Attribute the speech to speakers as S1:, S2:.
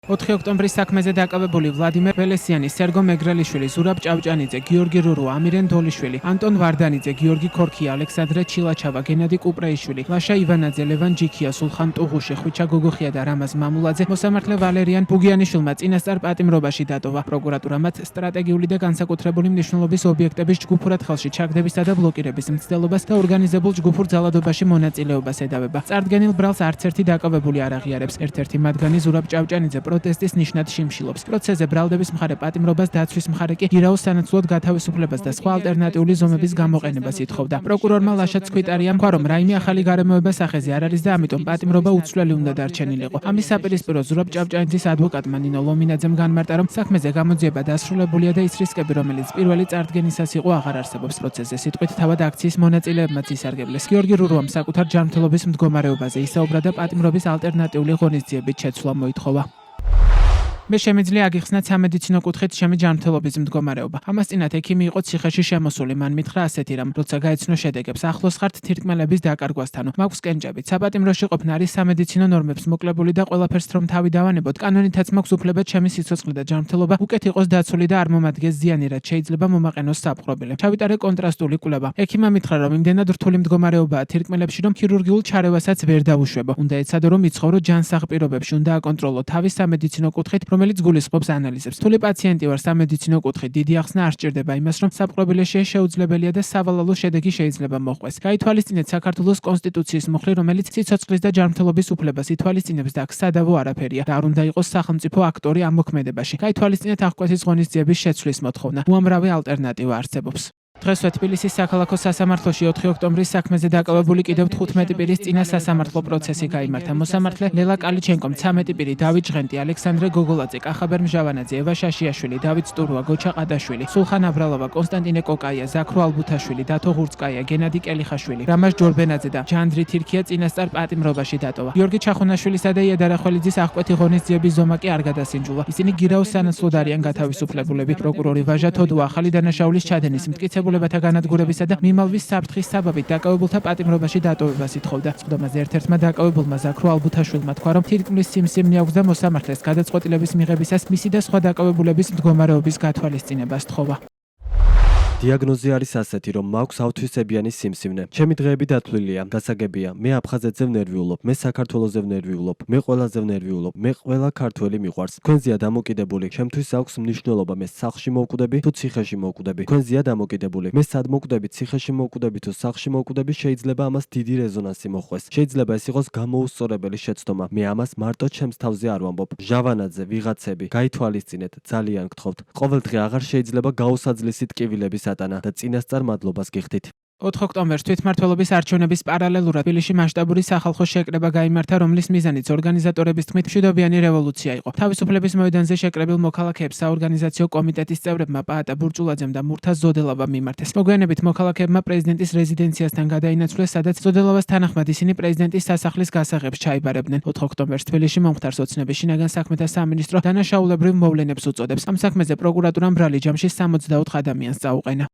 S1: 4 ოქტომბრის საქმეზე დაკავებული ვლადიმერ ველესიანი, სერგო მეგრელიშვილი, ზურაბ ჭავჭანიძე, გიორგი რურუ, ამირენ დოლიშვილი, ანტონ ვარდანიძე, გიორგი ქორქია, ალექსანდრე ჩილაჩავა, გენადი კუპრეიშვილი, ლაშა ივანაძე, ლევან ჯიქია, სულხან ტუღუში, ხვიჩა გოგოხია და რამაზ მამულაძე მოსამართლე ვალერიან ბუგიანიშვილმა წინასწარ პატიმრობაში დატოვა. პროკურატურა მათ სტრატეგიული და განსაკუთრებული მნიშვნელობის ობიექტების ჯგუფურად ხელში ჩაგდებისა და ბლოკირების მცდელობას და ორგანიზებულ ჯგუფურ ძალადობაში მონაწილეობას ედავება. წარდგენილ ბრალს არც ერთი დაკავებული არ აღიარებს. ერთ-ერთი მათგანი ზურაბ ჭავჭანიძე პროტესტის ნიშნად შიმშილობს. პროცესზე ბრალდების მხარე პატიმრობას, დაცვის მხარე კი გირაოს სანაცვლოდ გათავისუფლებას და სხვა ალტერნატიული ზომების გამოყენებას ითხოვდა. პროკურორმა ლაშაც ქვიტარია თქვა, რომ რაიმე ახალი გარემოება სახეზე არ არის და ამიტომ პატიმრობა უცვლელი უნდა დარჩენილიყო. ამის საპირისპირო ზურაბ ჭავჭანიძის ადვოკატმა ნინო ლომინაძემ განმარტა, რომ საქმეზე გამოძიება დასრულებულია და ის რისკები, რომელიც პირველი წარდგენისას იყო, აღარ არსებობს. პროცესზე სიტყვით თავად აქციის მონაწილეებმაც ისარგებლეს. გიორგი რურუამ საკუთარ ჯანმრთელობის მდგომარეობაზე ისაუბრა და პატიმრობის ალტერნატიული ღონისძიებით შეცვლა მოითხოვა. მე შემიძლია აგიხსნათ სამედიცინო კუთხით ჩემი ჯანმრთელობის მდგომარეობა. ამას წინათ ექიმი იყო ციხეში შემოსული, მან მითხრა ასეთი რამ, როცა გაეცნო შედეგებს, ახლოს ხართ თირკმელების დაკარგვასთანო. მაქვს კენჭებით, საპატიმროში ყოფნა არის სამედიცინო ნორმებს მოკლებული და ყველაფერს რომ თავი დავანებოთ, კანონითაც მაქვს უფლება ჩემი სიცოცხლე და ჯანმრთელობა უკეთ იყოს დაცული და არ მომადგეს ზიანი, რაც შეიძლება მომაყენოს საფხრობილი. ჩავიტარე კონტრასტული კვლევა. ექიმმა მითხრა, რომ იმდენად რთული მდგომარეობაა თირკმელებში, რომ ქირურგიულ ჩარევასაც ვერ დაუშვებო. უნდა ეცადო, რომ იცხოვრო ჯანსაღ პირობებში, უნდა აკონტროლო თავის სამედიცინო კუთხით, რომელიც გულისხმობს ანალიზებს. თული პაციენტი ვარ სამედიცინო კუთხით, დიდი ახსნა არ სჭირდება იმას, რომ საპყრობილეში შეუძლებელია და სავალალო შედეგი შეიძლება მოჰყვეს. გაითვალისწინეთ საქართველოს კონსტიტუციის მუხლი, რომელიც სიცოცხლის და ჯანმრთელობის უფლებას ითვალისწინებს და აქ სადავო არაფერია და არ უნდა იყოს სახელმწიფო აქტორი ამ მოქმედებაში. გაითვალისწინეთ აღკვეთის ღონისძიების შეცვლის მოთხოვნა. უამრავი ალტერნატივა არსებობს. დღესვე თბილისის საქალაქო სასამართლოში 4 ოქტომბრის საქმეზე დაკავებული კიდევ 15 პირის წინა სასამართლო პროცესი გაიმართა. მოსამართლე ლელა კალიჩენკომ, 13 პირი დავით ჟღენტი, ალექსანდრე გოგოლაძე, კახაბერ მჟავანაძე, ევა შაშიაშვილი, დავით სტურუა, გოჩა ყადაშვილი, სულხან აბრალოვა, კონსტანტინე კოკაია, ზაქრო ალბუთაშვილი, დათო ღურწკაია, გენადი კელიხაშვილი, რამაზ ჯორბენაძე და ჯანდრი თირქია წინასწარ პატიმრობაში დატოვა. გიორგი ჩახუნაშვილისა და იადარა ხველიძის აღკვეთი ღონისძიების ზომა კი არ გადასინჯულა. ისინი გირაოს სანაცვლოდ არიან გათავისუფლებულები. პროკურორი ვაჟა თოდუა ახალი დანაშაულის ჩადენის მტკიცებულებათა განადგურებისა და მიმალვის საფრთხის საბაბით დაკავებულთა პატიმრობაში დატოვებას ითხოვდა. სხდომაზე ერთ-ერთმა დაკავებულმა ზაქრო ალბუთაშვილმა თქვა, რომ თირკმლის სიმსივნე აქვს და მოსამართლეს გადაწყვეტილების მიღებისას მისი და სხვა დაკავებულების მდგომარეობის გათვალისწინება სთხოვა.
S2: დიაგნოზი არის ასეთი, რომ მაქვს ავთვისებიანი სიმსივნე. ჩემი დღეები დათვლილია, გასაგებია. მე აფხაზეთზე ვნერვიულობ, მე საქართველოზე ვნერვიულობ, მე ყველაზე ვნერვიულობ, მე ყველა ქართველი მიყვარს. თქვენზეა დამოკიდებული. ჩემთვის აქვს მნიშვნელობა, მე სახლში მოვკვდები თუ ციხეში მოვკვდები. თქვენზეა დამოკიდებული. მე სად მოვკვდები, ციხეში მოვკვდები თუ სახლში მოვკვდები, შეიძლება ამას დიდი რეზონანსი მოხვეს. შეიძლება ეს იყოს გამოუსწორებელი შეცდომა. მე ამას მარტო ჩემს თავზე არ ვამბობ. ჟავანაძე, ვიღაცები, გაითვალისწინეთ, ძალიან გთხოვთ. ყოველდღე აღარ შეიძლება გაუსაძლისით კივილების და წინასწარ მადლობას გიხდით.
S1: 4 ოქტომბერს თვითმმართველობის არჩევნების პარალელურად თბილისში მასშტაბური სახალხო შეკრება გაიმართა, რომლის მიზანიც ორგანიზატორების თქმით მშვიდობიანი რევოლუცია იყო. თავისუფლების მოედანზე შეკრებილ მოქალაქეებს საორგანიზაციო კომიტეტის წევრებმა პაატა ბურჭულაძემ და მურთა ზოდელავამ მიმართეს. მოგვიანებით მოქალაქეებმა პრეზიდენტის რეზიდენციასთან გადაინაცვლეს, სადაც ზოდელავას თანახმად ისინი პრეზიდენტის სასახლის გასაღებს ჩაიბარებდნენ. 4 ოქტომბერს თბილისში მომხდარ ოცნების შინაგან საქმეთა სამინისტრო დანაშაულებრივ მოვლენებს უწოდებს. ამ საქმეზე პროკურატურამ ბრალი ჯამში 64 ადამიანს წაუყენა.